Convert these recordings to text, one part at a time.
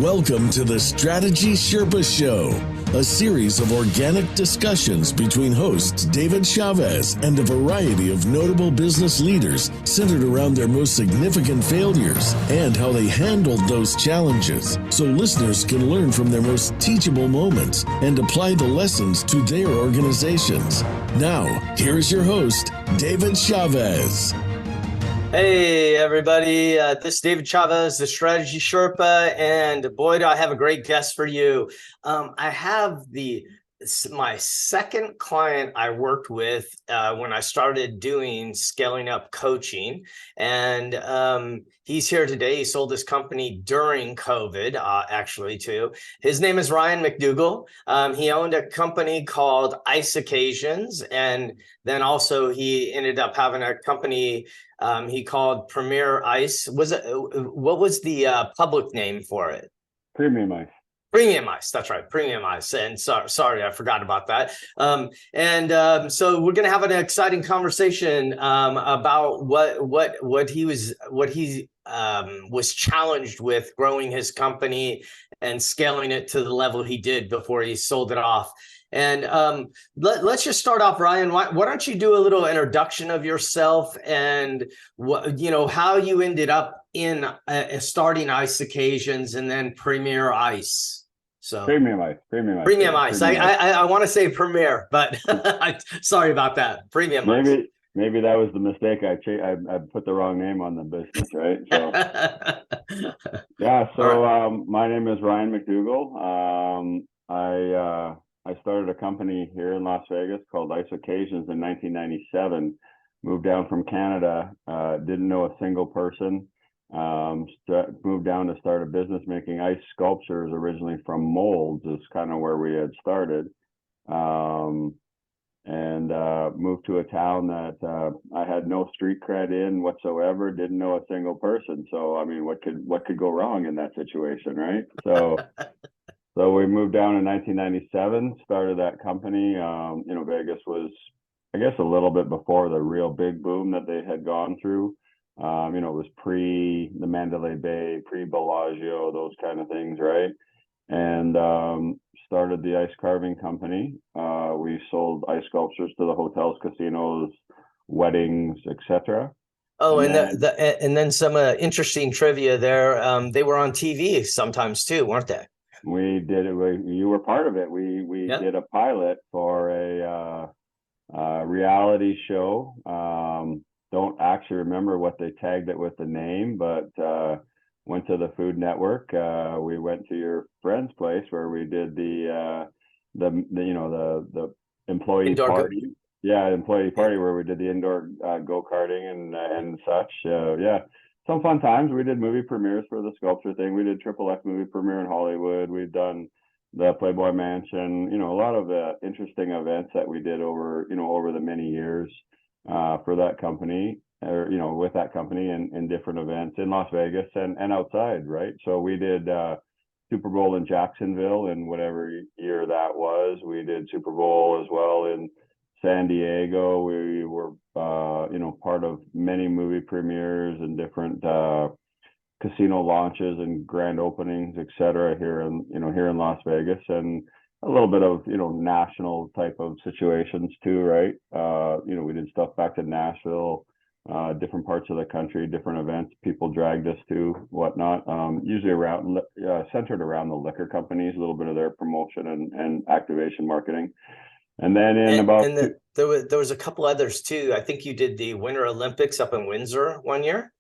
Welcome to the Strategy Sherpa Show, a series of organic discussions between hosts David Chavez and a variety of notable business leaders centered around their most significant failures and how they handled those challenges, so listeners can learn from their most teachable moments and apply the lessons to their organizations. Now, here's your host, David Chavez. Hey, everybody. This is David Chavez, the Strategy Sherpa, and boy, do I have a great guest for you. I have my second client I worked with when I started doing scaling up coaching, and he's here today. He sold his company during COVID, actually, too. His name is Ryan McDougall. He owned a company called Ice Occasions, and then also he ended up having a company he called Premier Ice. What was the public name for it? Premium Ice. Premium Ice, that's right, Premium Ice. And sorry, I forgot about that. So we're going to have an exciting conversation about what he was challenged with growing his company and scaling it to the level he did before he sold it off. And let's just start off, Ryan. Why don't you do a little introduction of yourself and how you ended up in starting Ice Occasions and then Premier Ice. So Premium Ice. I want to say Premier, but sorry about that. Premium Ice. Maybe that was the mistake. I put the wrong name on the business, right? So yeah. So right. My name is Ryan McDougall. I started a company here in Las Vegas called Ice Occasions in 1997. Moved down from Canada. Didn't know a single person. Moved down to start a business making ice sculptures originally from molds is kind of where we had started. And moved to a town that I had no street cred in whatsoever, didn't know a single person. So I mean, what could go wrong in that situation, right? So so we moved down in 1997, started that company. Vegas was, I guess, a little bit before the real big boom that they had gone through. It was pre the Mandalay Bay, pre-Bellagio, those kind of things, right? And started the ice carving company. We sold ice sculptures to the hotels, casinos, weddings, etc. Oh, and then some interesting trivia there. They were on TV sometimes too, weren't they? We did it. You were part of it. We Yep. did a pilot for a reality show. Don't actually remember what they tagged it with the name, but went to the Food Network. We went to your friend's place where we did the employee Indoor party. Employee party where we did the indoor go-karting and such. Some fun times. We did movie premieres for the sculpture thing. We did XXX movie premiere in Hollywood. We've done the Playboy Mansion. A lot of interesting events that we did over the many years for that company, or with that company and different events in Las Vegas and outside, right? So we did Super Bowl in Jacksonville in whatever year that was. We did Super Bowl as well in San Diego. We were part of many movie premieres and different casino launches and grand openings, etc. here in Las Vegas, and a little bit of national type of situations too, right? We did stuff back to Nashville, different parts of the country, different events people dragged us to, whatnot. Usually around centered around the liquor companies, a little bit of their promotion and activation marketing. And then there was a couple others too. I think you did the Winter Olympics up in Windsor one year.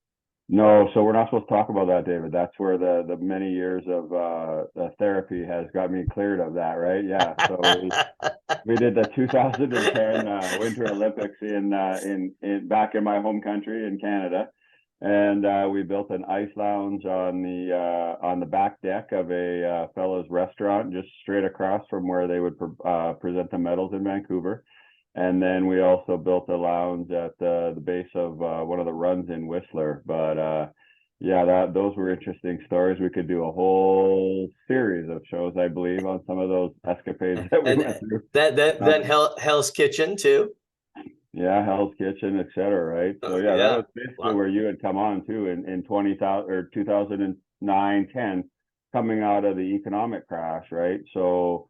No, so we're not supposed to talk about that, David. That's where the many years of therapy has got me cleared of that, right? Yeah. So we did the 2010 Winter Olympics in back in my home country in Canada, and we built an ice lounge on the back deck of a fellow's restaurant just straight across from where they would present the medals in Vancouver. And then we also built a lounge at the base of one of the runs in Whistler. But those were interesting stories. We could do a whole series of shows, I believe, on some of those escapades that we went through. Then Hell's Kitchen too. Yeah, Hell's Kitchen, etc. Right. So that was basically where you had come on too in 2009, 10. coming out of the economic crash, right? So,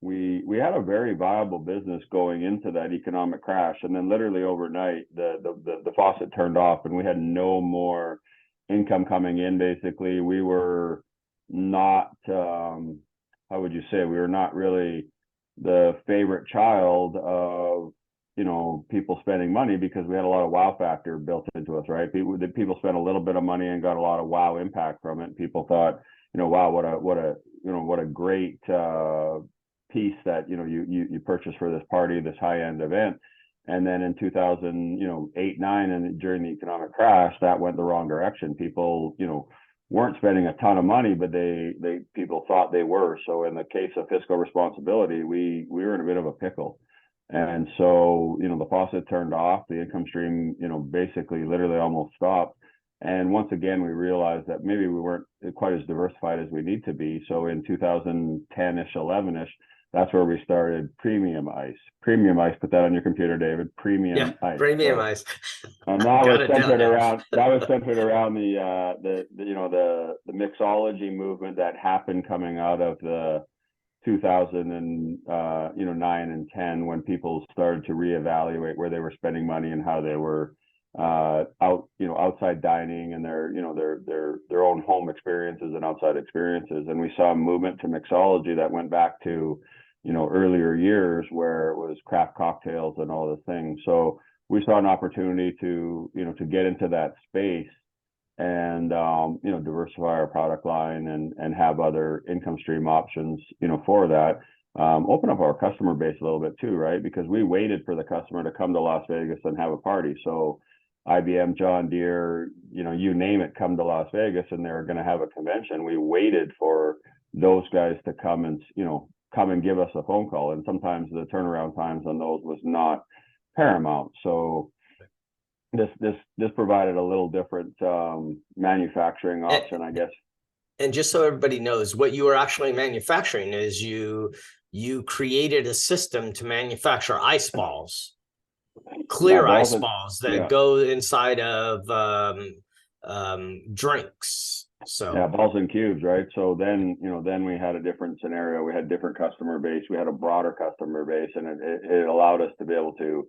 we had a very viable business going into that economic crash, and then literally overnight, the faucet turned off, and we had no more income coming in. Basically, we were not, how would you say, we were not really the favorite child of people spending money, because we had a lot of wow factor built into us, right? People spent a little bit of money and got a lot of wow impact from it. People thought, wow, what a great piece that you purchased for this party, this high end event. And then in 2008, 9, and during the economic crash, that went the wrong direction. People weren't spending a ton of money, but people thought they were. So in the case of fiscal responsibility, we were in a bit of a pickle. And so, the faucet turned off, the income stream, basically literally almost stopped. And once again, we realized that maybe we weren't quite as diversified as we need to be. So in 2010-ish, 11-ish, that's where we started Premium Ice. Premium Ice, put that on your computer, David. Premium Ice. Premium Ice. And that was centered around the mixology movement that happened coming out of the 2009 and 10, when people started to reevaluate where they were spending money and how they were outside dining and their own home experiences and outside experiences. And we saw a movement to mixology that went back to earlier years, where it was craft cocktails and all the things. So we saw an opportunity to get into that space and diversify our product line and have other income stream options for that. Open up our customer base a little bit too, right? Because we waited for the customer to come to Las Vegas and have a party. So IBM, John Deere, you name it, come to Las Vegas and they're going to have a convention. We waited for those guys to come and give us a phone call. And sometimes the turnaround times on those was not paramount. So this provided a little different manufacturing option, I guess. And just so everybody knows, what you were actually manufacturing is you created a system to manufacture ice balls, clear ice balls that go inside of drinks. So balls and cubes, right? So then we had a different scenario. We had different customer base. We had a broader customer base, and it allowed us to be able to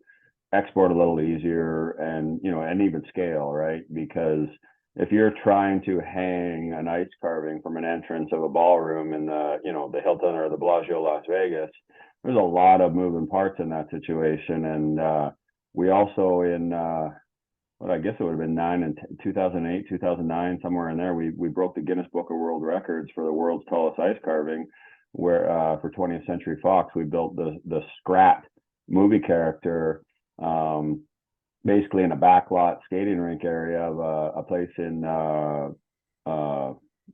export a little easier and even scale, right? Because if you're trying to hang an ice carving from an entrance of a ballroom in the Hilton or the Bellagio, Las Vegas, there's a lot of moving parts in that situation. And we also I guess it would have been 2008, 2009, somewhere in there, we broke the Guinness Book of World Records for the world's tallest ice carving, where for 20th Century Fox, we built the Scrat movie character basically in a backlot skating rink area of a place in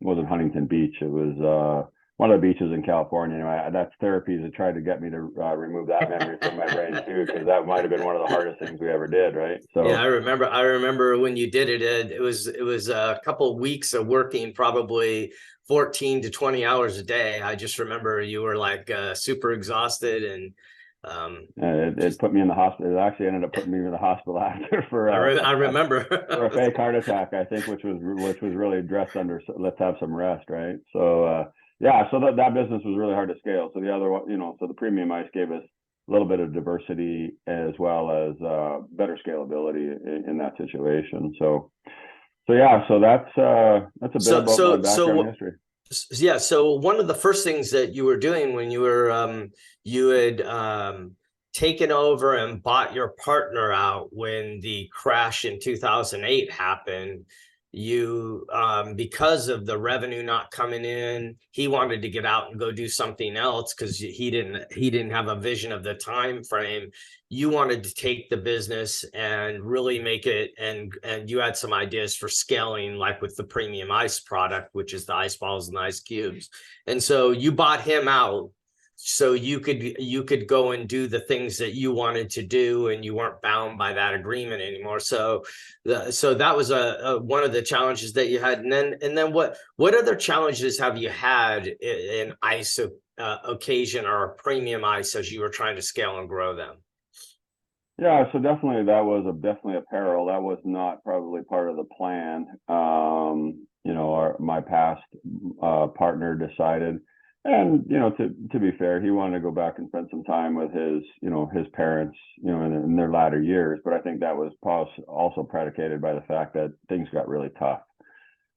wasn't Huntington Beach. It was one of the beaches in California. Anyway, that's therapy to try to get me to remove that memory from my brain too, because that might have been one of the hardest things we ever did, right? So yeah, I remember when you did it. It was a couple of weeks of working, probably 14 to 20 hours a day. I just remember you were like super exhausted, and it put me in the hospital. It actually ended up putting me in the hospital after for I remember for a fake heart attack, I think, which was really dressed under let's have some rest, right? So so that business was really hard to scale. So the other one, so the Premium Ice gave us a little bit of diversity as well as better scalability in that situation. So that's a bit about my background history. Yeah. So one of the first things that you were doing when you were you had taken over and bought your partner out when the crash in 2008 happened. You because of the revenue not coming in, he wanted to get out and go do something else because he didn't have a vision of the time frame. You wanted to take the business and really make it, and you had some ideas for scaling, like with the Premium Ice product, which is the ice balls and ice cubes. And so you bought him out so you could go and do the things that you wanted to do, and you weren't bound by that agreement anymore. So that was one of the challenges that you had. And then what other challenges have you had in ice occasion or Premium Ice as you were trying to scale and grow them? Yeah, so definitely that was definitely a peril. That was not probably part of the plan. my past partner decided. And, to be fair, he wanted to go back and spend some time with his parents, in their latter years. But I think that was also predicated by the fact that things got really tough.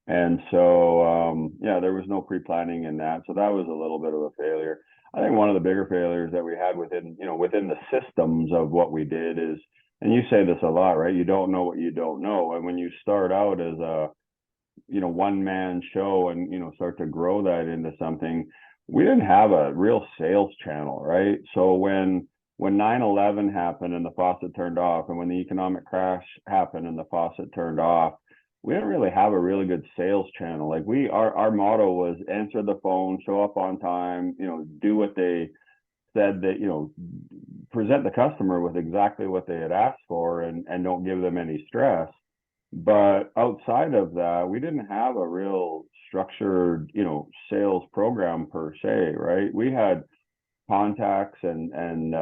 And so, there was no pre-planning in that. So that was a little bit of a failure. I think one of the bigger failures that we had within the systems of what we did is, and you say this a lot, right? You don't know what you don't know. And when you start out as a, one-man show and, start to grow that into something, we didn't have a real sales channel, right? So when 9/11 happened and the faucet turned off, and when the economic crash happened and the faucet turned off, we didn't really have a really good sales channel. Like our motto was answer the phone, show up on time, do what they said, that, present the customer with exactly what they had asked for, and don't give them any stress. But outside of that, we didn't have a real structured, sales program per se, right? We had contacts and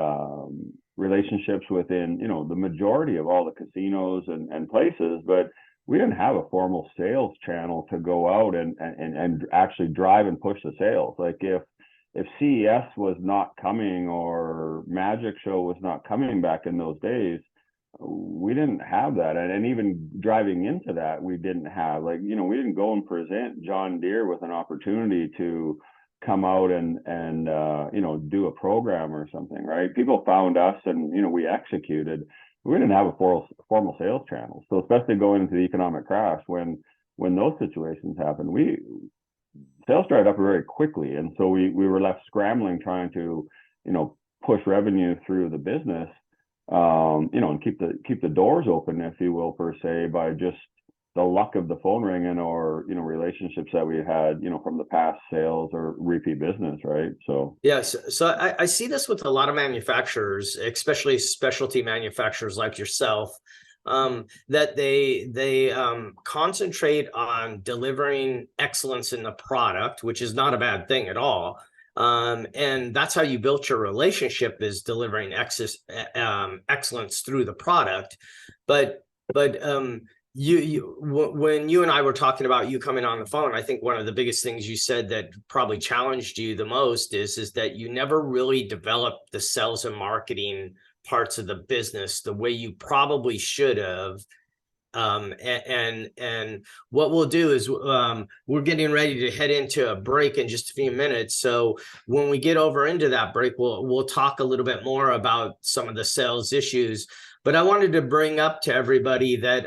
relationships within, the majority of all the casinos and places, but we didn't have a formal sales channel to go out and actually drive and push the sales. Like if CES was not coming or Magic Show was not coming back in those days, we didn't have that. And even driving into that, we didn't have, we didn't go and present John Deere with an opportunity to come out and do a program or something, right? People found us and, we executed. We didn't have a formal sales channel. So especially going into the economic crash, when those situations happened, sales dried up very quickly. And so we were left scrambling, trying to, push revenue through the business, and keep the doors open, if you will, per se, by just the luck of the phone ringing or, relationships that we had, from the past sales or repeat business, right? So yes. So I see this with a lot of manufacturers, especially specialty manufacturers like yourself, that they concentrate on delivering excellence in the product, which is not a bad thing at all. And that's how you built your relationship, is delivering excellence through the product. But when you and I were talking about you coming on the phone, I think one of the biggest things you said that probably challenged you the most is that you never really developed the sales and marketing parts of the business the way you probably should have. And what we'll do is we're getting ready to head into a break in just a few minutes. So when we get over into that break, we'll talk a little bit more about some of the sales issues. But I wanted to bring up to everybody that,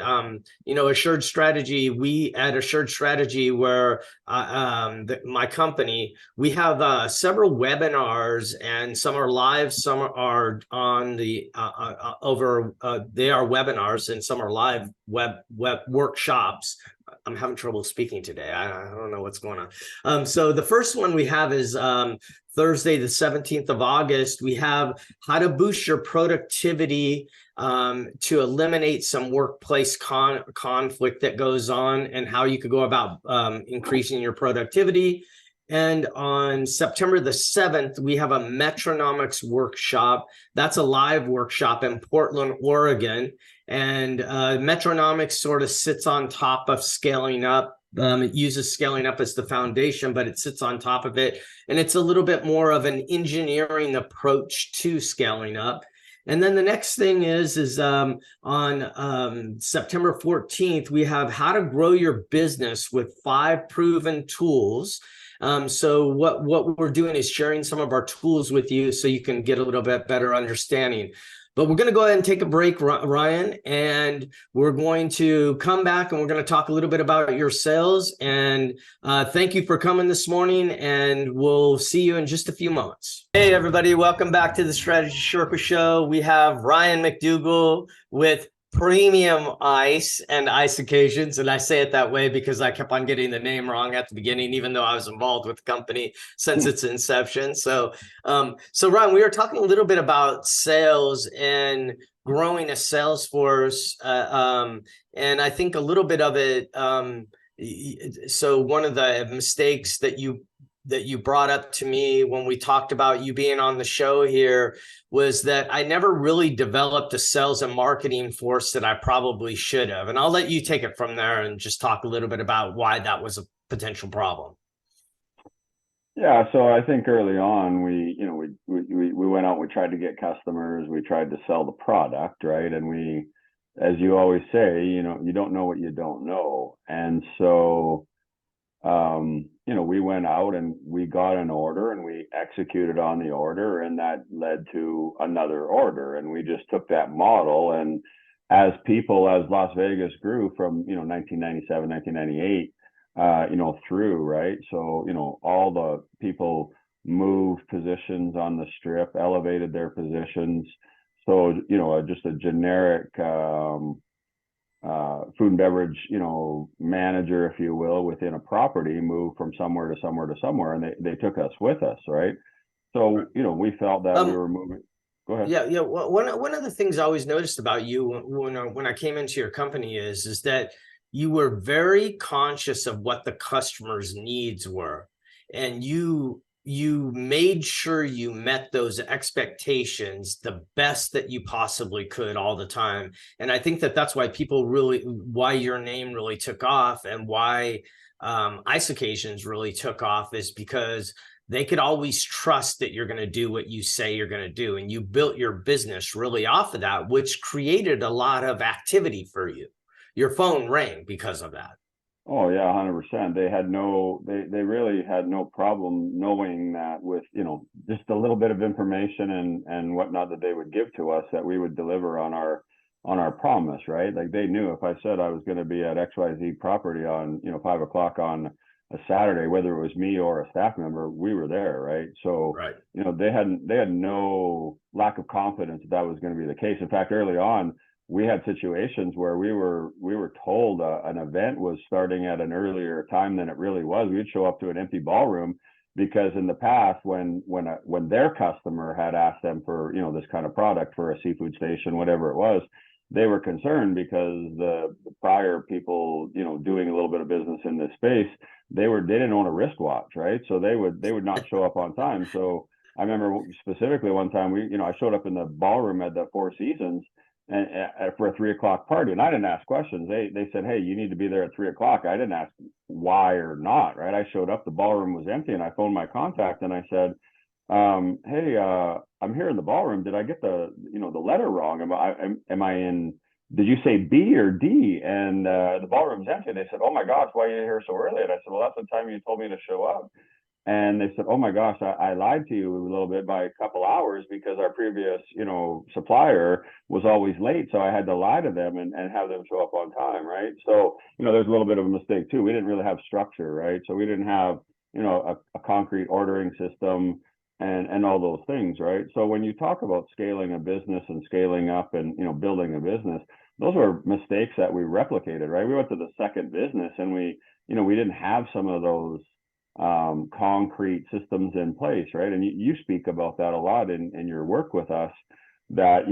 Assured Strategy, we at Assured Strategy, where my company, we have several webinars, and some are live, some are on the they are webinars, and some are live web workshops. I'm having trouble speaking today. I don't know what's going on. So the first one we have is Thursday, the 17th of August. We have how to boost your productivity to eliminate some workplace conflict that goes on, and how you could go about increasing your productivity. And on September the 7th, we have a Metronomics workshop. That's a live workshop in Portland, Oregon. And Metronomics sort of sits on top of scaling up. It uses scaling up as the foundation, but it sits on top of it. And it's a little bit more of an engineering approach to scaling up. And then the next thing is on September 14th, we have how to grow your business with 5 proven tools. So what we're doing is sharing some of our tools with you so you can get a little bit better understanding. But we're going to go ahead and take a break, Ryan, and we're going to come back and we're going to talk a little bit about your sales. And thank you for coming this morning, and we'll see you in just a few moments. Hey, everybody. Welcome back to the Strategy Sherpa Show. We have Ryan McDougall with Premium Ice and Ice Occasions. And I say it that way because I kept on getting the name wrong at the beginning, even though I was involved with the company since its inception. So Ryan, we were talking a little bit about sales and growing a sales force. And I think a little bit of it. So one of the mistakes that you that you brought up to me when we talked about you being on the show here was that I never really developed a sales and marketing force that I probably should have. And I'll let you take it from there and just talk a little bit about why that was a potential problem. Yeah, so I think early on we went out, we tried to get customers, we tried to sell the product, right? And we, as you always say, you don't know what you don't know. And so we went out and we got an order and we executed on the order, and that led to another order. And we just took that model, and as Las Vegas grew from 1997, 1998 through, right? So, all the people moved positions on the strip, elevated their positions. So, just a generic food and beverage, manager, if you will, within a property moved from somewhere to somewhere to somewhere, and they took us with us, right? So, we felt that we were moving. Go ahead. Yeah. Well, one of the things I always noticed about you when I came into your company is that you were very conscious of what the customer's needs were, and you made sure you met those expectations the best that you possibly could all the time. And I think that that's why why your name really took off, and why Ice Occasions really took off, is because they could always trust that you're going to do what you say you're going to do. And you built your business really off of that, which created a lot of activity for you. Your phone rang because of that. Oh yeah, 100%. They really had no problem knowing that with, just a little bit of information and whatnot that they would give to us, that we would deliver on our promise, right? Like, they knew if I said I was going to be at XYZ property on, 5 o'clock on a Saturday, whether it was me or a staff member, we were there, right? So, right. They had no lack of confidence that was going to be the case. In fact, early on, we had situations where we were told an event was starting at an earlier time than it really was. We'd show up to an empty ballroom because in the past, when their customer had asked them for this kind of product for a seafood station, whatever it was, they were concerned because the prior people doing a little bit of business in this space, they didn't own a wristwatch, right? So they would not show up on time. So I remember specifically one time I showed up in the ballroom at the Four Seasons and for a 3 o'clock party, and I didn't ask questions. They said, "Hey, you need to be there at 3 o'clock." I didn't ask why or not, right? I showed up, the ballroom was empty, and I phoned my contact and I said, "Hey, I'm here in the ballroom. Did I get the letter wrong? Am I in? Did you say B or D?" And the ballroom's empty. And they said, "Oh my gosh, why are you here so early?" And I said, "Well, that's the time you told me to show up." And they said, "Oh my gosh, I lied to you a little bit by a couple hours because our previous, supplier was always late. So I had to lie to them and have them show up on time, right?" So, there's a little bit of a mistake too. We didn't really have structure, right? So we didn't have, a concrete ordering system and all those things, right? So when you talk about scaling a business and scaling up and, building a business, those were mistakes that we replicated, right? We went to the second business and we didn't have some of those concrete systems in place, right? And you speak about that a lot in your work with us, that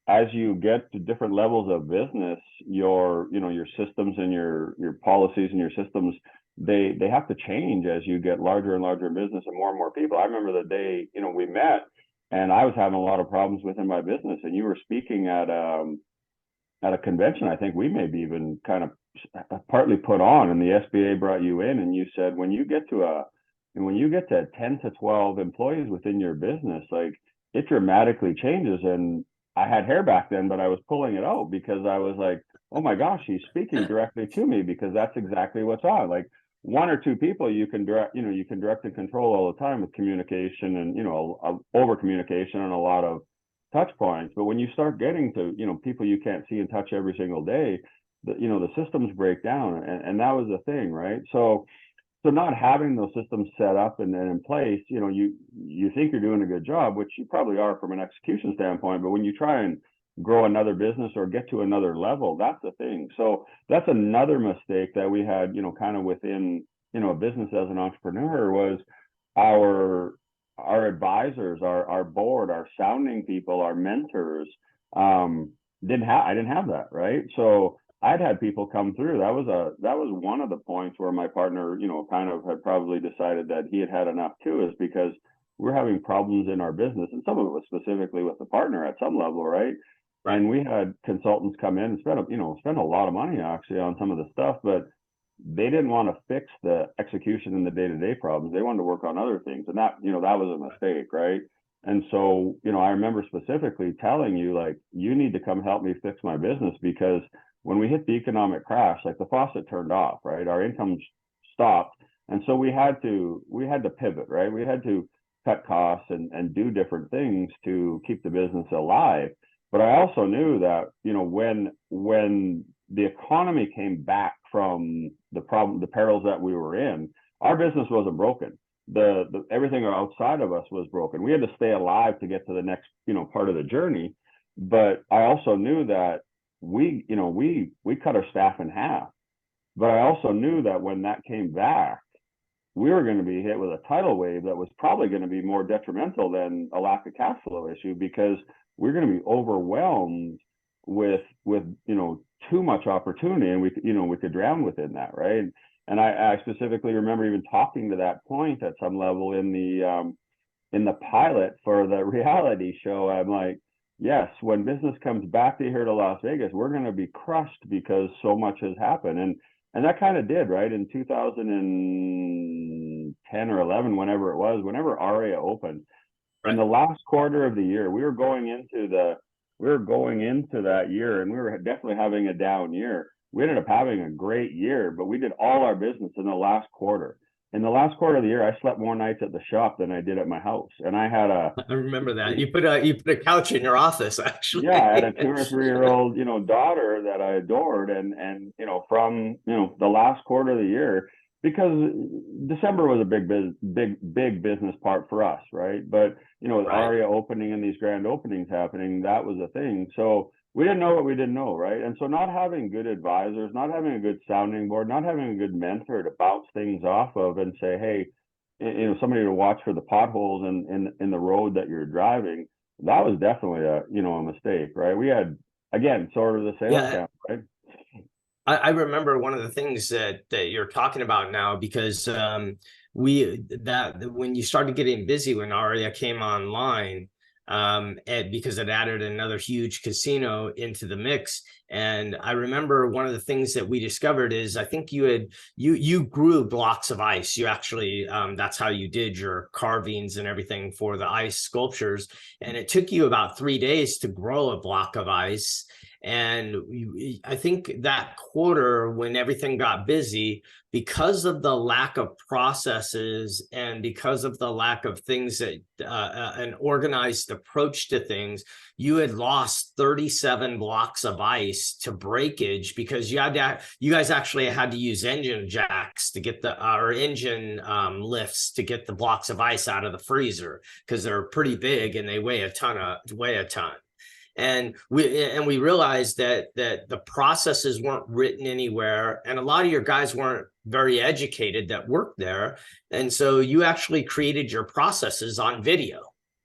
as you get to different levels of business, your systems and your policies and your systems, they have to change as you get larger and larger business and more people. I remember the day we met, and I was having a lot of problems within my business, and you were speaking at a convention. I think we maybe even kind of partly put on, and the SBA brought you in, and you said when you get to 10 to 12 employees within your business, like, it dramatically changes. And I had hair back then, but I was pulling it out because I was like, oh my gosh, he's speaking directly to me, because that's exactly what's on. Like, one or two people you can direct and control all the time with communication and over communication and a lot of touch points. But when you start getting to people you can't see and touch every single day, the systems break down, and that was the thing, right? So not having those systems set up and in place, you think you're doing a good job, which you probably are from an execution standpoint, but when you try and grow another business or get to another level, that's the thing. So that's another mistake that we had, kind of within, a business as an entrepreneur, was our advisors, our board, our sounding people, our mentors, I didn't have that, right? So I'd had people come through. That was one of the points where my partner, kind of had probably decided that he had had enough too, is because we're having problems in our business, and some of it was specifically with the partner at some level, right? Right. And we had consultants come in and spend a lot of money actually on some of the stuff, but they didn't want to fix the execution and the day-to-day problems. They wanted to work on other things, and that was a mistake, right? And so, I remember specifically telling you, like, you need to come help me fix my business, because when we hit the economic crash, like, the faucet turned off, right? Our income stopped. And so we had to pivot, right? We had to cut costs and do different things to keep the business alive. But I also knew that, when the economy came back from the perils that we were in, our business wasn't broken. The everything outside of us was broken. We had to stay alive to get to the next, part of the journey. But I also knew that we cut our staff in half. But I also knew that when that came back, we were going to be hit with a tidal wave that was probably going to be more detrimental than a lack of cash flow issue, because we're going to be overwhelmed with too much opportunity, and we could drown within that, right? And I specifically remember even talking to that point at some level in the pilot for the reality show. I'm like, yes, when business comes back to here to Las Vegas, we're going to be crushed because so much has happened. And that kind of did, right? In 2010 or 11, whenever Aria opened, in the last quarter of the year, we were going into that year, and we were definitely having a down year. We ended up having a great year, but we did all our business in the last quarter. In the last quarter of the year, I slept more nights at the shop than I did at my house. And I remember that. You put a couch in your office, actually. Yeah, I had a 2 or 3 year old, daughter that I adored. And from, the last quarter of the year, because December was a big business part for us, right? But, with Aria opening and these grand openings happening, that was a thing. So we didn't know what we didn't know, right? And so not having good advisors, not having a good sounding board, not having a good mentor to bounce things off of and say, hey, somebody to watch for the potholes in the road that you're driving, that was definitely a mistake, right? We had, again, sort of the sales camp, right? I remember one of the things that you're talking about now, because when you started getting busy when Aria came online, and because it added another huge casino into the mix. And I remember one of the things that we discovered is, I think you grew blocks of ice. You actually, that's how you did your carvings and everything for the ice sculptures. And it took you about 3 days to grow a block of ice. And I think that quarter, when everything got busy, because of the lack of processes and because of the lack of things that an organized approach to things, you had lost 37 blocks of ice to breakage, because you guys actually had to use engine jacks to get engine lifts to get the blocks of ice out of the freezer, because they're pretty big and they weigh a ton. And we realized that the processes weren't written anywhere, and a lot of your guys weren't very educated that worked there. And so you actually created your processes on video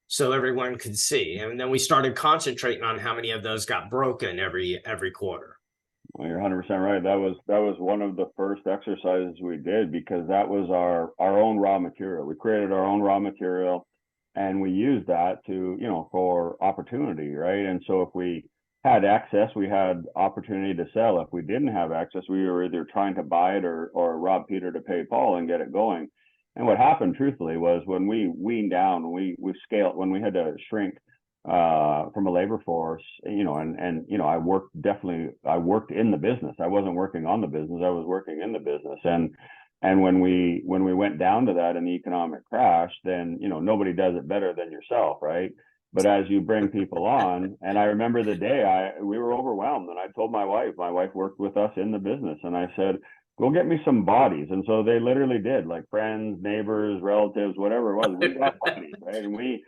so everyone could see. And then we started concentrating on how many of those got broken every quarter. Well, you're 100% right. That was one of the first exercises we did, because that was our own raw material. We created our own raw material, and we used that to, for opportunity, right? And so if we had access, we had opportunity to sell. If we didn't have access, we were either trying to buy it or rob Peter to pay Paul and get it going. And what happened, truthfully, was when we weaned down, we scaled, when we had to shrink from a labor force, I worked in the business. I wasn't working on the business. I was working in the business. And when we went down to that in the economic crash, then, nobody does it better than yourself, right? But as you bring people on, and I remember the day we were overwhelmed, and I told my wife worked with us in the business, and I said, go get me some bodies. And so they literally did, like friends, neighbors, relatives, whatever it was, we got bodies, right? And we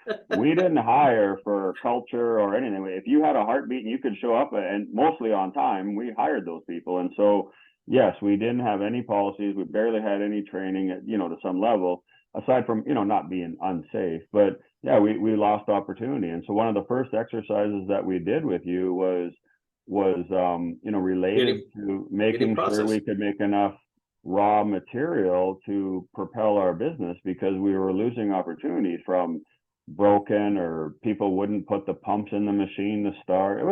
didn't hire for culture or anything. If you had a heartbeat and you could show up, and mostly on time, we hired those people. And so, yes, we didn't have any policies. We barely had any training at, to some level, aside from, not being unsafe. But yeah, we lost opportunity. And so one of the first exercises that we did with you was was, related to making sure we could make enough raw material to propel our business, because we were losing opportunities from broken, or people wouldn't put the pumps in the machine to start. It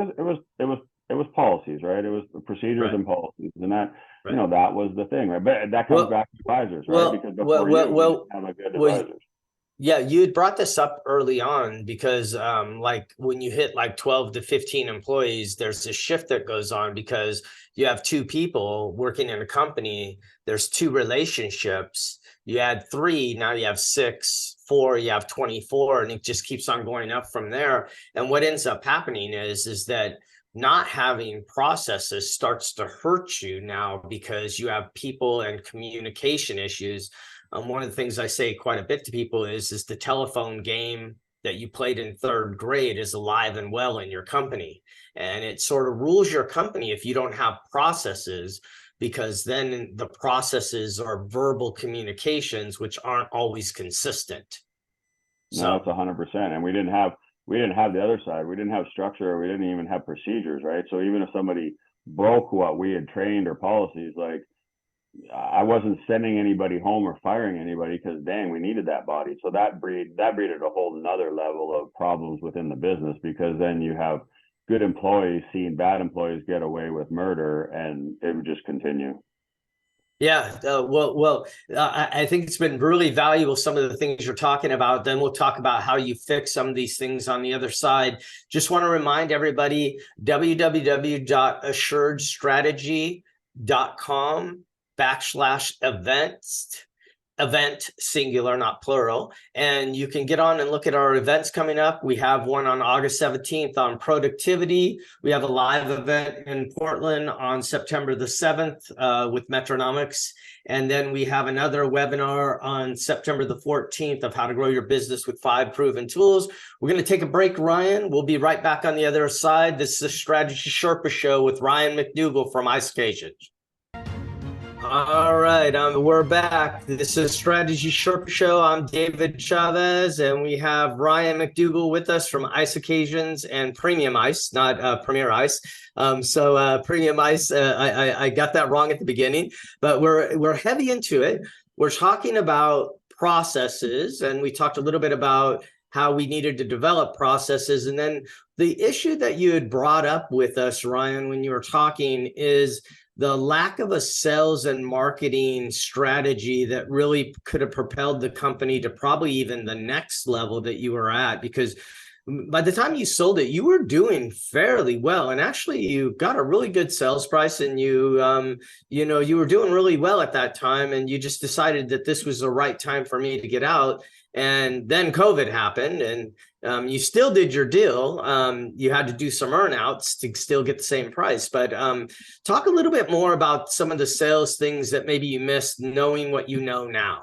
was policies, right? It was procedures and policies, and that that was the thing, right? But that comes back to advisors, right? Because before we didn't have a good advisors. Yeah, you had brought this up early on because like when you hit like 12 to 15 employees, there's a shift that goes on because you have two people working in a company. There's two relationships. You had three, now you have 6, 4, you have 24, and it just keeps on going up from there. And what ends up happening is that not having processes starts to hurt you now because you have people and communication issues. One of the things I say quite a bit to people is the telephone game that you played in 3rd grade is alive and well in your company. And it sort of rules your company if you don't have processes, because then the processes are verbal communications, which aren't always consistent. No, that's 100%. And we didn't have the other side. We didn't have structure. We didn't even have procedures, right? So even if somebody broke what we had trained or policies, like, I wasn't sending anybody home or firing anybody, because dang, we needed that body. So that breeded a whole nother level of problems within the business, because then you have good employees seeing bad employees get away with murder, and it would just continue. Yeah, I think it's been really valuable, some of the things you're talking about. Then we'll talk about how you fix some of these things on the other side. Just want to remind everybody, www.assuredstrategy.com/events, event singular, not plural. And you can get on and look at our events coming up. We have one on August 17th on productivity. We have a live event in Portland on September the 7th with Metronomics. And then we have another webinar on September the 14th of how to grow your business with 5 proven tools. We're going to take a break, Ryan. We'll be right back on the other side. This is the Strategy Sherpa Show with Ryan McDougall from ice-sculpting. All right, we're back. This is Strategy Sherpa Show. I'm David Chavez, and we have Ryan McDougall with us from Ice Occasions and Premium Ice, not Premier Ice. Premium Ice, I got that wrong at the beginning, but we're heavy into it. We're talking about processes, and we talked a little bit about how we needed to develop processes. And then the issue that you had brought up with us, Ryan, when you were talking is the lack of a sales and marketing strategy that really could have propelled the company to probably even the next level that you were at, because by the time you sold it, you were doing fairly well. And actually you got a really good sales price, and you were doing really well at that time. And you just decided that this was the right time for me to get out. And then COVID happened, and you still did your deal. You had to do some earnouts to still get the same price. But talk a little bit more about some of the sales things that maybe you missed, knowing what you know now.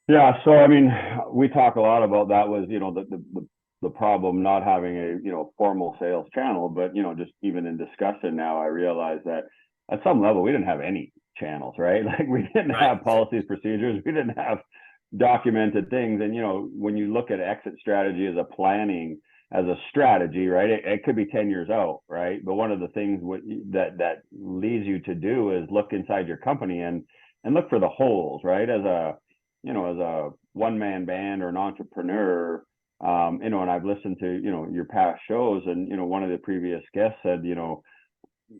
Yeah, so I mean, we talk a lot about that was, the problem not having a, formal sales channel, but, just even in discussion now, I realize that at some level we didn't have any channels, right? Like we didn't have policies, procedures, we didn't have documented things. And, when you look at exit strategy as a planning, as a strategy, right, it could be 10 years out, right? But one of the things that leads you to do is look inside your company and look for the holes, right? As a one-man band or an entrepreneur, and I've listened to, your past shows, and, one of the previous guests said,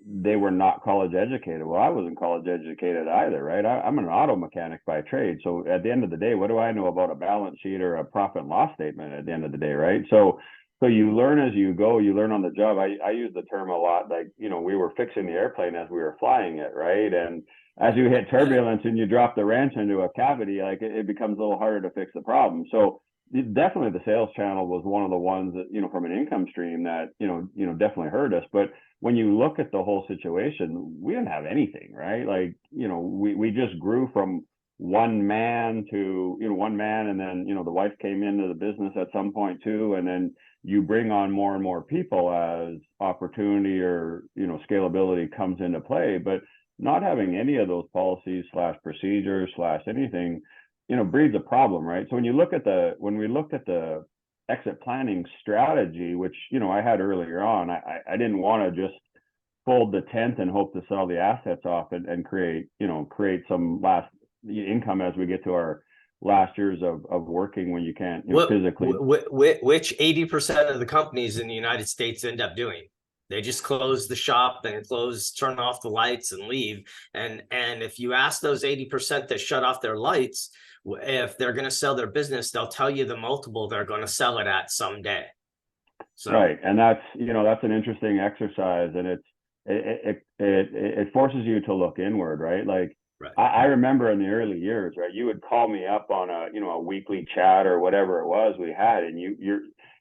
they were not college educated. Well, I wasn't college educated either, right? I'm an auto mechanic by trade. So at the end of the day, what do I know about a balance sheet or a profit and loss statement at the end of the day, right? So you learn as you go, you learn on the job. I use the term a lot, like, we were fixing the airplane as we were flying it, right? And as you hit turbulence and you drop the wrench into a cavity, like it becomes a little harder to fix the problem. So definitely the sales channel was one of the ones that, from an income stream that, definitely hurt us. But when you look at the whole situation, we didn't have anything, right? Like, we just grew from one man to, one man. And then, the wife came into the business at some point too. And then you bring on more and more people as opportunity or, scalability comes into play. But not having any of those policies / procedures / anything, breeds a problem, right? So when we looked at the exit planning strategy, which, I had earlier on. I didn't want to just fold the tent and hope to sell the assets off and create some last income as we get to our last years of working when you can't physically. Which 80% of the companies in the United States end up doing? They just close the shop and turn off the lights and leave. And if you ask those 80% that shut off their lights, if they're going to sell their business, they'll tell you the multiple they're going to sell it at someday. So. Right. And that's an interesting exercise, and it forces you to look inward, right? Like, right. I remember in the early years, right, you would call me up on a weekly chat or whatever it was we had, and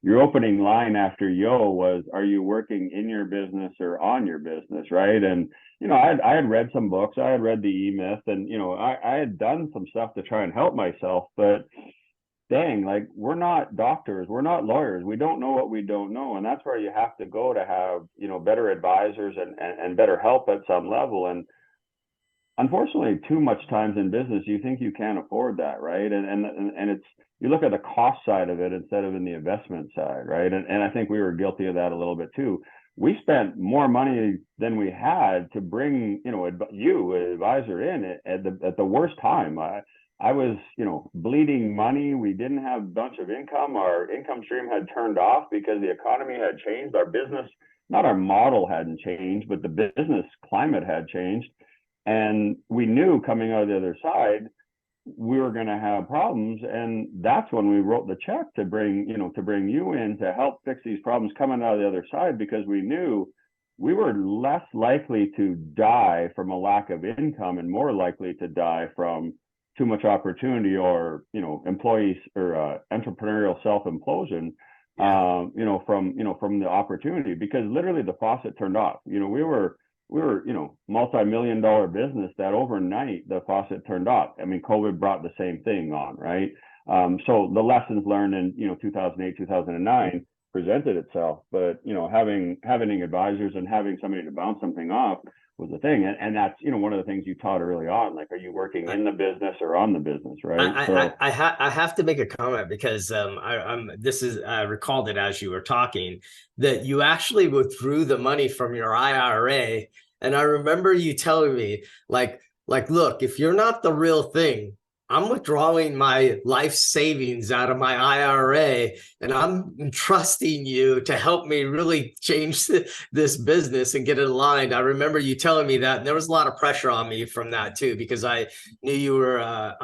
your opening line after yo was, "Are you working in your business or on your business?" Right. And I had read some books, I had read the E-Myth, and I had done some stuff to try and help myself, but dang, like, we're not doctors, we're not lawyers, we don't know what we don't know. And that's where you have to go to have better advisors and better help at some level. And unfortunately, too much times in business, you think you can't afford that, right? And it's, you look at the cost side of it instead of in the investment side, right? And I think we were guilty of that a little bit too. We spent more money than we had to bring an advisor in at the worst time. I was bleeding money. We didn't have a bunch of income. Our income stream had turned off because the economy had changed. Our business, not our model hadn't changed, but the business climate had changed. And we knew coming out of the other side, we were going to have problems. And that's when we wrote the check to bring you in to help fix these problems coming out of the other side, because we knew we were less likely to die from a lack of income and more likely to die from too much opportunity or, employees or entrepreneurial self-implosion, from the opportunity, because literally the faucet turned off. We were multi-million-dollar business that overnight the faucet turned off. I mean, COVID brought the same thing on, right? So the lessons learned in 2008, 2009 presented itself, but having advisors and having somebody to bounce something off was the thing. And that's one of the things you taught early on, like, are you working in the business or on the business, right? I have to make a comment, because I recalled it as you were talking, that you actually withdrew the money from your IRA. And I remember you telling me, like, look, if you're not the real thing, I'm withdrawing my life savings out of my IRA, and I'm trusting you to help me really change this business and get it aligned. I remember you telling me that, and there was a lot of pressure on me from that too, because I knew you were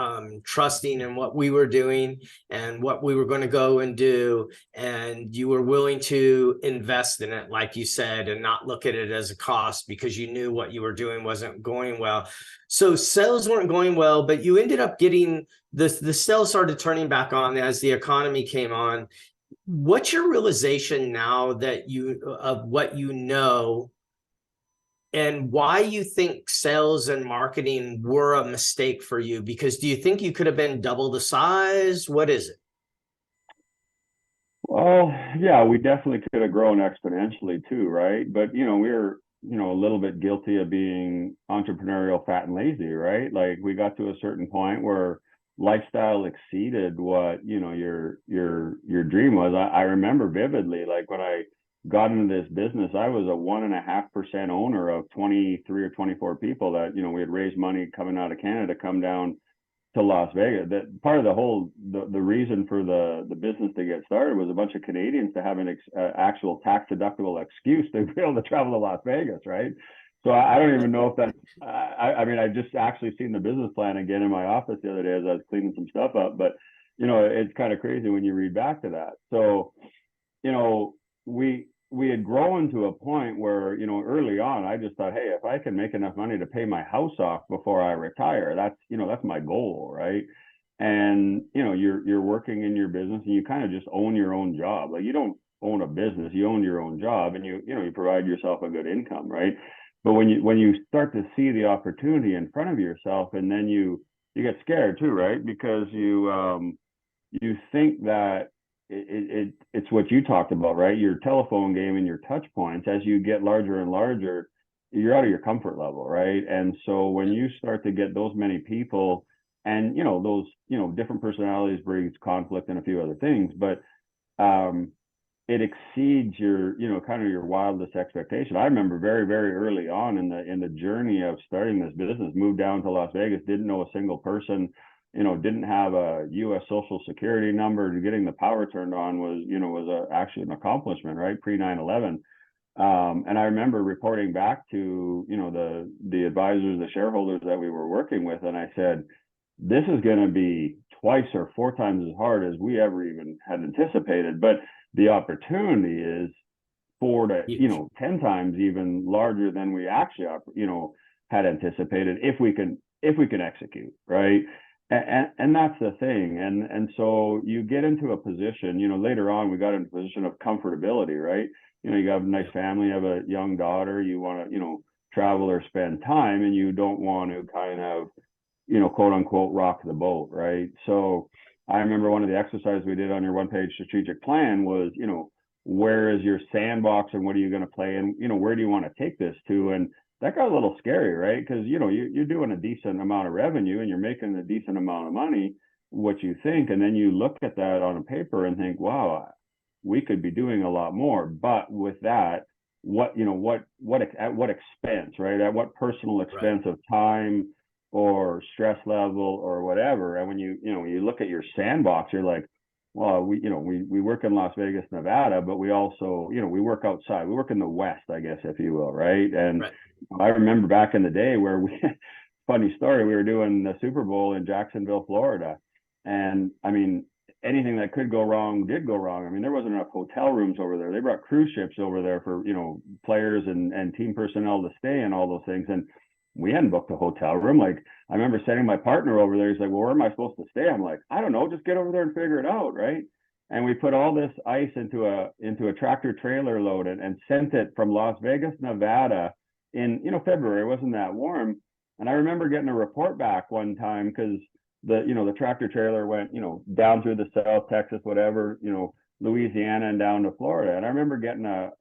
trusting in what we were doing and what we were going to go and do, and you were willing to invest in it, like you said, and not look at it as a cost, because you knew what you were doing wasn't going well. So sales weren't going well, but you ended up getting the sales started turning back on as the economy came on. What's your realization now of what you know, and why you think sales and marketing were a mistake for you? Because do you think you could have been double the size? What is it? Well, yeah, we definitely could have grown exponentially too, right? But we're a little bit guilty of being entrepreneurial, fat and lazy, right? Like, we got to a certain point where lifestyle exceeded what your dream was. I remember vividly, like, when I got into this business, I was a 1.5% owner of 23 or 24 people that we had raised money coming out of Canada, come down to Las Vegas. That part of the reason for the business to get started was a bunch of Canadians to have an actual tax deductible excuse to be able to travel to Las Vegas, right? So I don't even know if that's, I mean, I just actually seen the business plan again in my office the other day as I was cleaning some stuff up, but it's kind of crazy when you read back to that. So, we had grown to a point where, early on, I just thought, hey, if I can make enough money to pay my house off before I retire, that's my goal, right? And, you're working in your business and you kind of just own your own job. Like, you don't own a business, you own your own job, and you provide yourself a good income, right? But when you start to see the opportunity in front of yourself, and then you get scared too, right? Because you think that it's what you talked about, right? Your telephone game and your touch points, as you get larger and larger, you're out of your comfort level, right? And so when you start to get those many people, and those different personalities brings conflict and a few other things, but it exceeds your, kind of your wildest expectation. I remember very, very early on in the journey of starting this business, moved down to Las Vegas, didn't know a single person, didn't have a U.S. Social Security number. Getting the power turned on was actually an accomplishment, right? Pre 9/11. And I remember reporting back to, the advisors, the shareholders that we were working with, and I said, this is going to be twice or four times as hard as we ever even had anticipated. But the opportunity is 4 to 10 times even larger than we actually had anticipated if we can execute, right? And that's the thing. And so you get into a position, later on we got into a position of comfortability, right? You have a nice family, you have a young daughter, you want to travel or spend time, and you don't want to kind of quote unquote rock the boat, right? So I remember one of the exercises we did on your one-page strategic plan was, where is your sandbox and what are you going to play and, where do you want to take this to? And that got a little scary, right? Because, you're doing a decent amount of revenue and you're making a decent amount of money, what you think. And then you look at that on a paper and think, wow, we could be doing a lot more. But with that, at what expense, right? At what personal expense of time or stress level or whatever. And when you look at your sandbox, you're like, well, we work in Las Vegas, Nevada, but we also, we work outside. We work in the West, I guess, if you will, right? And I remember back in the day where funny story, we were doing the Super Bowl in Jacksonville, Florida. And I mean, anything that could go wrong did go wrong. I mean, there wasn't enough hotel rooms over there. They brought cruise ships over there for, players and team personnel to stay and all those things. And we hadn't booked a hotel room. Like, I remember sending my partner over there. He's like, well, where am I supposed to stay? I'm like, I don't know, just get over there and figure it out, right? And we put all this ice into a tractor trailer load and sent it from Las Vegas, Nevada in, February. It wasn't that warm. And I remember getting a report back one time because the tractor trailer went, down through the South, Texas, whatever, Louisiana and down to Florida. And I remember getting a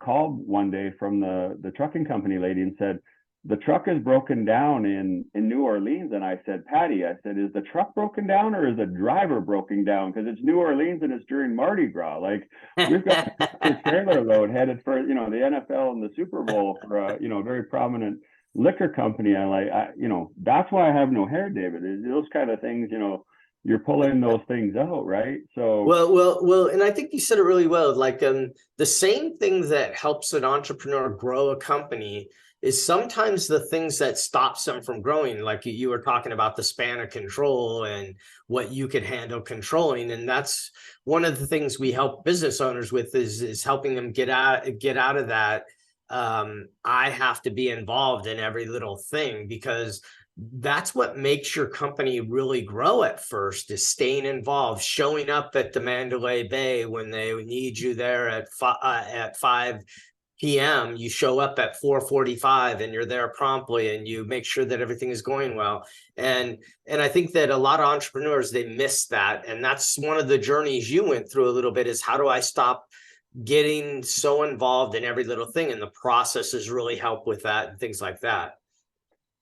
call one day from the trucking company lady and said, the truck is broken down in New Orleans. And I said, Patty, is the truck broken down or is the driver broken down? Because it's New Orleans and it's during Mardi Gras. Like, we've got a trailer load headed for, the NFL and the Super Bowl for a, very prominent liquor company. That's why I have no hair, David. Those kind of things, you're pulling those things out, right? So well, and I think you said it really well. Like, the same thing that helps an entrepreneur grow a company is sometimes the things that stops them from growing. Like you were talking about the span of control and what you could handle controlling. And that's one of the things we help business owners with is helping them get out of that. I have to be involved in every little thing, because that's what makes your company really grow at first, is staying involved, showing up at the Mandalay Bay when they need you there at 5 p.m. You show up at 4:45 and you're there promptly, and you make sure that everything is going well. And I think that a lot of entrepreneurs, they miss that. And that's one of the journeys you went through a little bit, is how do I stop getting so involved in every little thing? And the processes really help with that and things like that.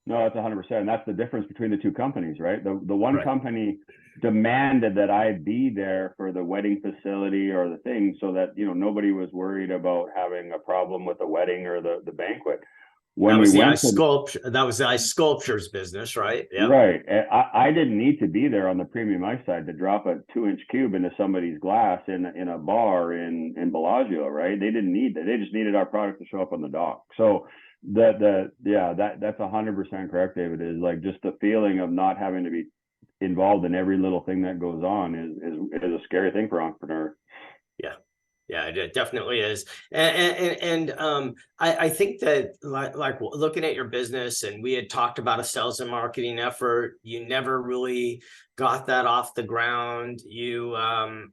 No, that's 100%. That's the difference between the two companies, right? The one company demanded that I be there for the wedding facility or the thing, so that nobody was worried about having a problem with the wedding or the banquet. That was the ice sculptures business, right? Yep. Right. I didn't need to be there on the premium ice side to drop a 2-inch cube into somebody's glass in a bar in Bellagio, right? They didn't need that. They just needed our product to show up on the dock. So that's 100% correct, David. Is like just the feeling of not having to be involved in every little thing that goes on is a scary thing for entrepreneurs. Yeah, it definitely is. And I think that like looking at your business, and we had talked about a sales and marketing effort, you never really got that off the ground. You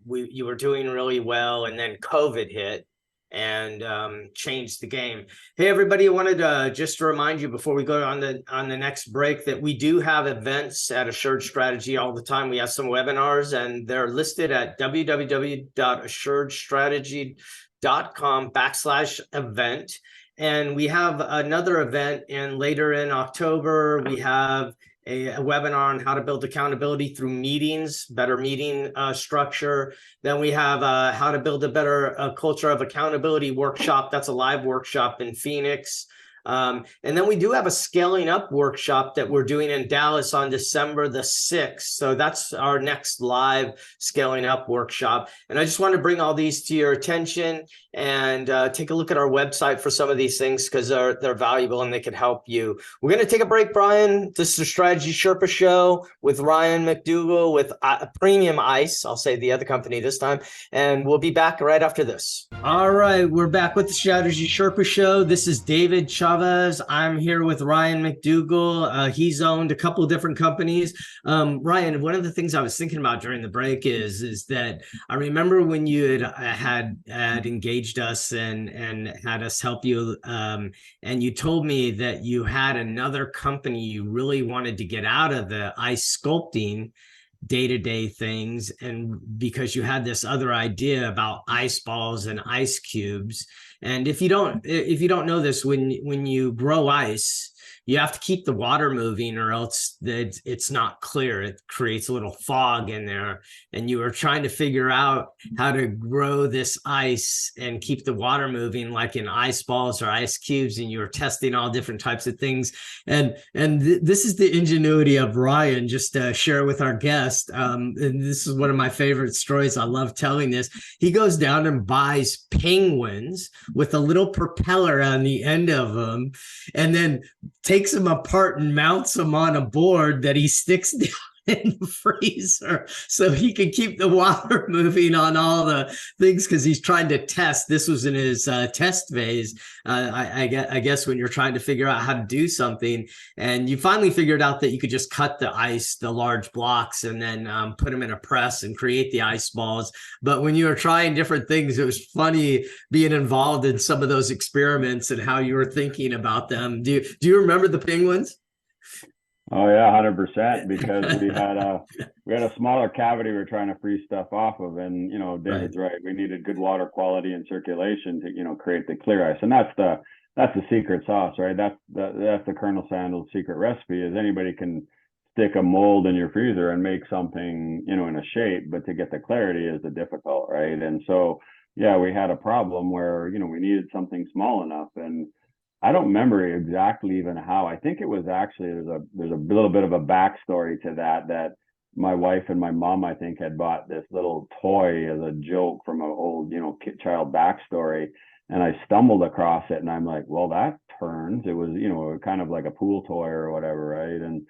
were doing really well, and then COVID hit and changed the game. Hey, everybody, I wanted to just remind you before we go on the next break that we do have events at Assured Strategy all the time. We have some webinars, and they're listed at www.assuredstrategy.com/event. And we have another event later in October. We have a webinar on how to build accountability through meetings, better meeting structure. Then we have how to build a better culture of accountability workshop. That's a live workshop in Phoenix. And then we do have a scaling up workshop that we're doing in Dallas on December the 6th. So that's our next live scaling up workshop. And I just want to bring all these to your attention and take a look at our website for some of these things because they're valuable and they can help you. We're going to take a break, Brian. This is the Strategy Sherpa Show with Ryan McDougall with Premium Ice. I'll say the other company this time. And we'll be back right after this. All right, we're back with the Strategy Sherpa Show. This is David Chavez. I'm here with Ryan McDougall. He's owned a couple of different companies. Ryan, one of the things I was thinking about during the break is that I remember when you had engaged us and had us help you, and you told me that you had another company you really wanted to get out of the ice sculpting day-to-day things, and because you had this other idea about ice balls and ice cubes. And if you don't know this, when you grow ice, you have to keep the water moving or else it's not clear. It creates a little fog in there. And you were trying to figure out how to grow this ice and keep the water moving like in ice balls or ice cubes. And you were testing all different types of things. And this is the ingenuity of Ryan, just to share with our guest. And this is one of my favorite stories. I love telling this. He goes down and buys penguins with a little propeller on the end of them, and then takes them apart and mounts them on a board that he sticks down in the freezer so he can keep the water moving on all the things, because he's trying to test. This was in his test phase. I guess when you're trying to figure out how to do something, and you finally figured out that you could just cut the ice, the large blocks, and then put them in a press and create the ice balls. But when you were trying different things, it was funny being involved in some of those experiments and how you were thinking about them. Do you remember the penguins? Oh yeah, 100%. Because we had a smaller cavity we were trying to freeze stuff off of, and David's right. We needed good water quality and circulation to create the clear ice, and that's the secret sauce, right? That's the Colonel Sandals' secret recipe. Is anybody can stick a mold in your freezer and make something in a shape, but to get the clarity is the difficult, right? And so yeah, we had a problem where we needed something small enough, and I don't remember exactly even how. I think it was actually there's a little bit of a backstory to that my wife and my mom, I think, had bought this little toy as a joke from an old child backstory, and I stumbled across it, and I'm like, well, that turns. It was kind of like a pool toy or whatever, right?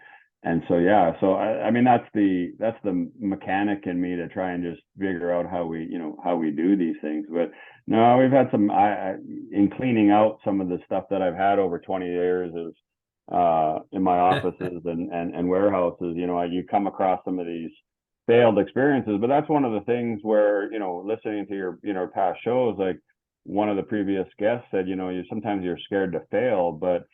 And so yeah, so I mean that's the mechanic in me to try and just figure out how we do these things. But no, we've had some in cleaning out some of the stuff that I've had over 20 years is in my offices and warehouses. You come across some of these failed experiences, but that's one of the things where listening to your past shows, like one of the previous guests said, sometimes you're scared to fail, but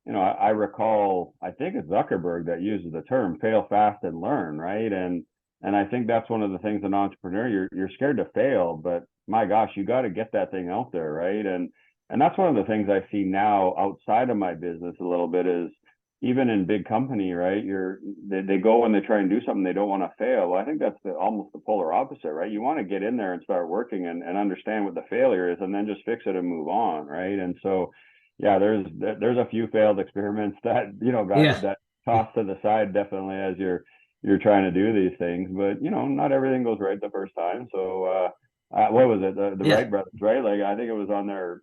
I recall, I think it's Zuckerberg that uses the term fail fast and learn, right? And I think that's one of the things, an entrepreneur, you're scared to fail, but my gosh, you got to get that thing out there, right? And that's one of the things I see now outside of my business a little bit is even in big company, right? They go and they try and do something, they don't want to fail. Well, I think that's almost the polar opposite, right? You want to get in there and start working and understand what the failure is, and then just fix it and move on, right? And so yeah, there's a few failed experiments that that tossed to the side definitely as you're trying to do these things, but not everything goes right the first time. So what was it, the Wright brothers, right? Like I think it was on their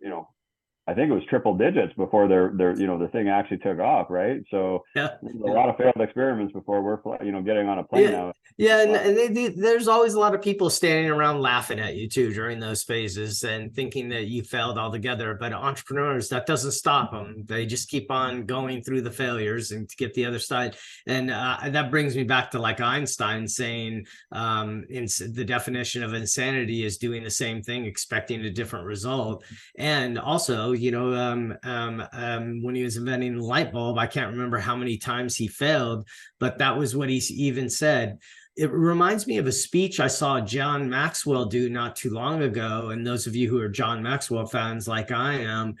I think it was triple digits before the thing actually took off, right? So a lot of failed experiments before we're getting on a plane now. Yeah, and there's always a lot of people standing around laughing at you too during those phases and thinking that you failed altogether. But entrepreneurs, that doesn't stop them. They just keep on going through the failures and to get the other side. And that brings me back to like Einstein saying, the definition of insanity is doing the same thing, expecting a different result. And also, when he was inventing the light bulb, I can't remember how many times he failed, but that was what he even said. It reminds me of a speech I saw John Maxwell do not too long ago. And those of you who are John Maxwell fans like I am,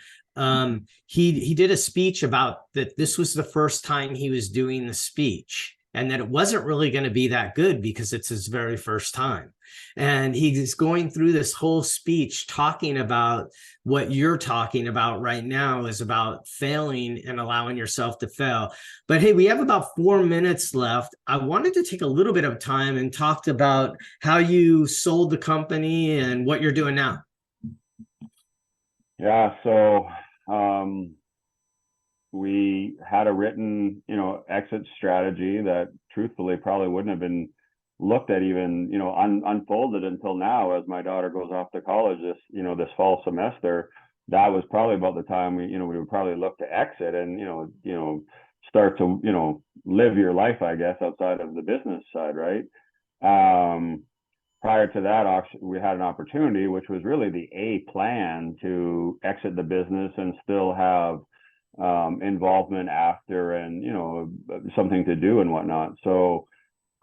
he did a speech about that this was the first time he was doing the speech, and that it wasn't really going to be that good because it's his very first time. And he's going through this whole speech talking about what you're talking about right now, is about failing and allowing yourself to fail. But hey, we have about 4 minutes left. I wanted to take a little bit of time and talk about how you sold the company and what you're doing now. Yeah, so we had a written, exit strategy that truthfully probably wouldn't have been looked at even, unfolded until now, as my daughter goes off to college this fall semester. That was probably about the time we would probably look to exit and, start to, live your life, I guess, outside of the business side, right? Prior to that, we had an opportunity, which was really the A plan, to exit the business and still have involvement after, and something to do and whatnot. So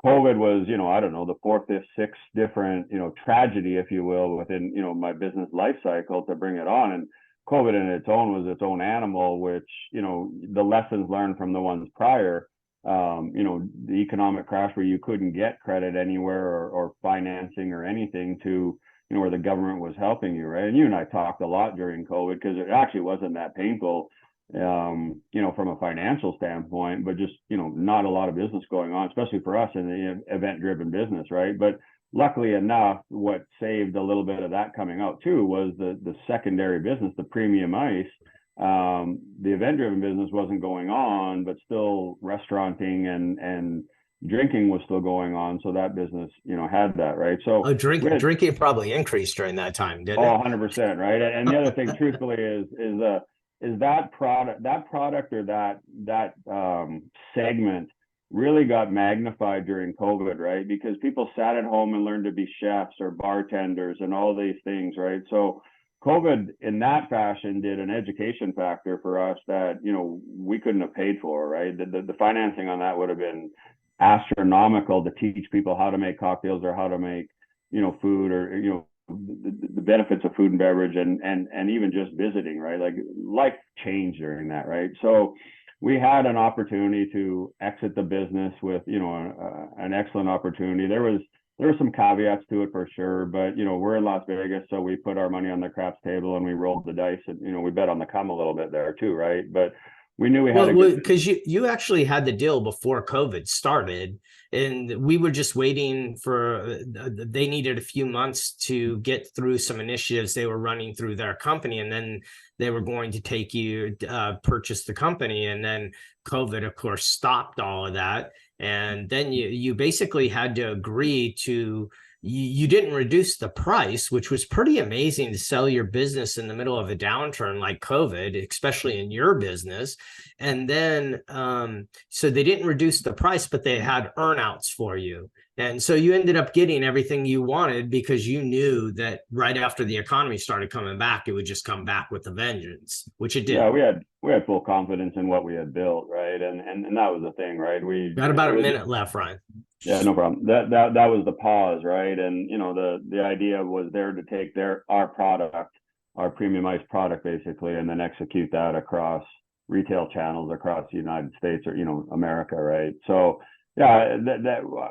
COVID was, I don't know, the fourth, fifth, sixth different, tragedy, if you will, within, my business life cycle to bring it on. And COVID in its own was its own animal, which, the lessons learned from the ones prior, the economic crash where you couldn't get credit anywhere or financing or anything to, where the government was helping you, right? And you and I talked a lot during COVID, because it actually wasn't that painful, from a financial standpoint, but just, not a lot of business going on, especially for us in the event-driven business, right? But luckily enough, what saved a little bit of that coming out too was the secondary business, the premium ice. The event-driven business wasn't going on, but still restauranting and drinking was still going on. So that business, had that, right? So drinking probably increased during that time, didn't it? 100%, right? And the other thing, truthfully, is that product or that segment really got magnified during COVID, right? Because people sat at home and learned to be chefs or bartenders and all these things, right? So COVID in that fashion did an education factor for us that, we couldn't have paid for, right? The financing on that would have been astronomical to teach people how to make cocktails or how to make, food, or, the benefits of food and beverage and even just visiting, right? Like, life changed during that, right? So we had an opportunity to exit the business with, an excellent opportunity. There were some caveats to it for sure, but, we're in Las Vegas, so we put our money on the craps table and we rolled the dice, and, we bet on the come a little bit there too, right? But we knew we had because you actually had the deal before COVID started, and we were just waiting for, they needed a few months to get through some initiatives they were running through their company, and then they were going to take you, purchase the company. And then COVID, of course, stopped all of that. And then you basically had to agree to, you didn't reduce the price, which was pretty amazing to sell your business in the middle of a downturn like COVID, especially in your business. And then, so they didn't reduce the price, but they had earnouts for you. And so you ended up getting everything you wanted because you knew that right after the economy started coming back, it would just come back with a vengeance, which it did. Yeah, we had full confidence in what we had built, right? And that was the thing, right? We got about a minute left, Ryan. Yeah, no problem. That was the pause, right? And the idea was there to take our product, our premium ice product, basically, and then execute that across retail channels across the United States or America, right? So yeah,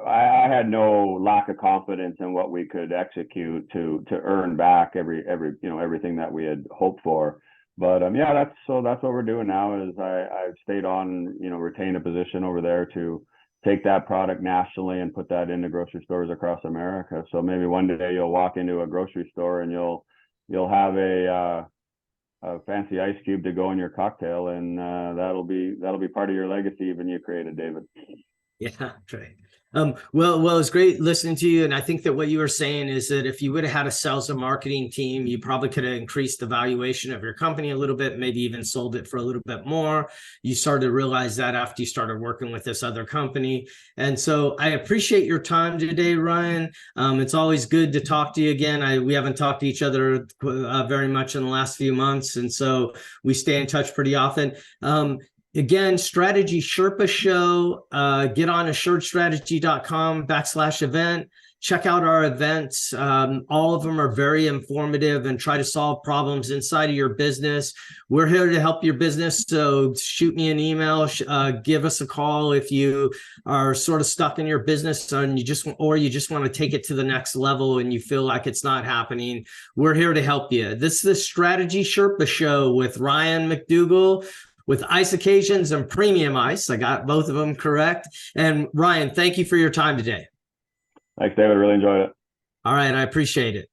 I had no lack of confidence in what we could execute to earn back everything that we had hoped for. But that's what we're doing now. Is I've stayed on, retained a position over there to take that product nationally and put that into grocery stores across America. So maybe one day you'll walk into a grocery store and you'll have a fancy ice cube to go in your cocktail, and that'll be part of your legacy even you created, David. Yeah, right. Well, it's great listening to you. And I think that what you were saying is that if you would have had a sales and marketing team, you probably could have increased the valuation of your company a little bit, maybe even sold it for a little bit more. You started to realize that after you started working with this other company. And so I appreciate your time today, Ryan. It's always good to talk to you again. We haven't talked to each other very much in the last few months. And so we stay in touch pretty often. Again, Strategy Sherpa Show, get on assuredstrategy.com/event. check out our events. All of them are very informative and try to solve problems inside of your business. We're here to help your business. So shoot me an email, give us a call if you are sort of stuck in your business and you just want to take it to the next level and you feel like it's not happening. We're here to help you. This is the Strategy Sherpa Show with Ryan McDougall, with Ice Occasions and Premium Ice. I got both of them correct. And Ryan, thank you for your time today. Thanks, David. I really enjoyed it. All right. I appreciate it.